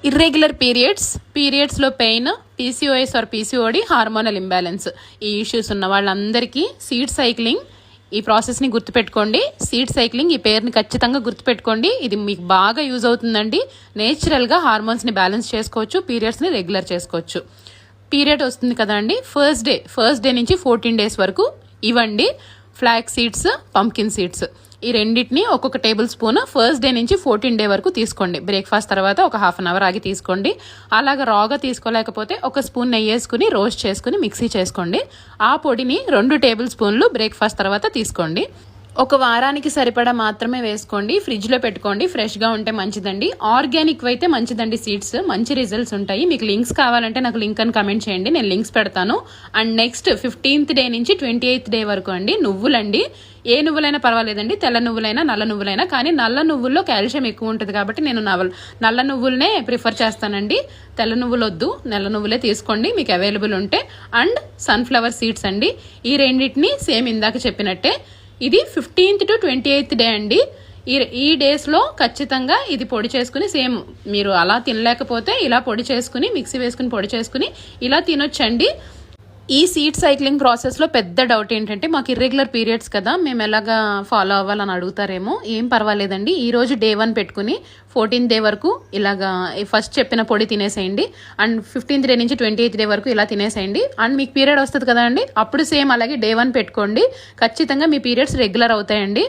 Irregular పీరియడ్స్లో pain, PCOS or PCOD, hormonal imbalance, ఈ issues ఉన్న వాళ్ళందరికీ సీడ్ సైక్లింగ్ ఈ ప్రాసెస్ని గుర్తుపెట్టుకోండి. సీడ్ సైక్లింగ్ ఈ పేరుని ఖచ్చితంగా గుర్తుపెట్టుకోండి. ఇది మీకు బాగా యూజ్ అవుతుందండి. నేచురల్గా హార్మోన్స్ని బ్యాలెన్స్ చేసుకోవచ్చు, పీరియడ్స్ని రెగ్యులర్ చేసుకోవచ్చు. పీరియడ్ వస్తుంది కదా అండి, ఫస్ట్ డే నుంచి 14 days వరకు ఇవ్వండి. ఫ్లాక్స్ సీడ్స్, పంకిన్ సీడ్స్, ఈ రెండింటిని ఒక్కొక్క టేబుల్ స్పూన్ ఫస్ట్ డే నుంచి 14 day వరకు తీసుకోండి. బ్రేక్ఫాస్ట్ తర్వాత ఒక ½ hour ఆగి తీసుకోండి. అలాగ రాగా తీసుకోలేకపోతే ఒక స్పూన్ నెయ్యి వేసుకుని రోస్ట్ చేసుకుని మిక్సీ చేసుకోండి. ఆ పొడిని 2 tablespoons బ్రేక్ఫాస్ట్ తర్వాత తీసుకోండి. ఒక వారానికి సరిపడా మాత్రమే వేసుకోండి. ఫ్రిడ్జ్లో పెట్టుకోండి. ఫ్రెష్గా ఉంటే మంచిదండి. ఆర్గానిక్ అయితే మంచిదండి. సీడ్స్ మంచి రిజల్ట్స్ ఉంటాయి. మీకు లింక్స్ కావాలంటే నాకు లింక్ అని కమెంట్ చేయండి, నేను లింక్స్ పెడతాను. అండ్ నెక్స్ట్ 15th day నుంచి 28th day వరకు అండి నువ్వులండి. ఏ నువ్వులైనా పర్వాలేదండి, తెల్ల నువ్వులైనా నల్ల నువ్వులైనా. కానీ నల్ల నువ్వుల్లో కాల్షియం ఎక్కువ ఉంటుంది కాబట్టి నేను నల్ల నువ్వులనే ప్రిఫర్ చేస్తానండి. తెల్ల నువ్వులు వద్దు, నల్ల నువ్వులే తీసుకోండి మీకు అవైలబుల్ ఉంటే. అండ్ సన్ఫ్లవర్ సీడ్స్ అండి. ఈ రెండింటిని సేమ్ ఇందాక చెప్పినట్టే ఇది 15th to 28th day అండి. ఈ డేస్లో ఖచ్చితంగా ఇది పొడి చేసుకుని, సేమ్ మీరు అలా తినలేకపోతే ఇలా పొడి చేసుకుని మిక్సీ వేసుకుని పొడి చేసుకుని ఇలా తినొచ్చండి. ఈ సీడ్ సైక్లింగ్ ప్రాసెస్లో పెద్ద డౌట్ ఏంటంటే, మాకు ఇర్రెగ్యులర్ పీరియడ్స్ కదా, మేము ఎలాగా ఫాలో అవ్వాలని అడుగుతారేమో. ఏం పర్వాలేదండి. ఈరోజు day 1 పెట్టుకుని 14th day వరకు ఇలాగా ఫస్ట్ చెప్పిన పొడి తినేసేయండి. అండ్ 15th day నుంచి 28th day వరకు ఇలా తినేసేయండి. అండ్ మీకు పీరియడ్ వస్తుంది కదా అండి, అప్పుడు సేమ్ అలాగే day 1 పెట్టుకోండి. ఖచ్చితంగా మీ పీరియడ్స్ రెగ్యులర్ అవుతాయండి.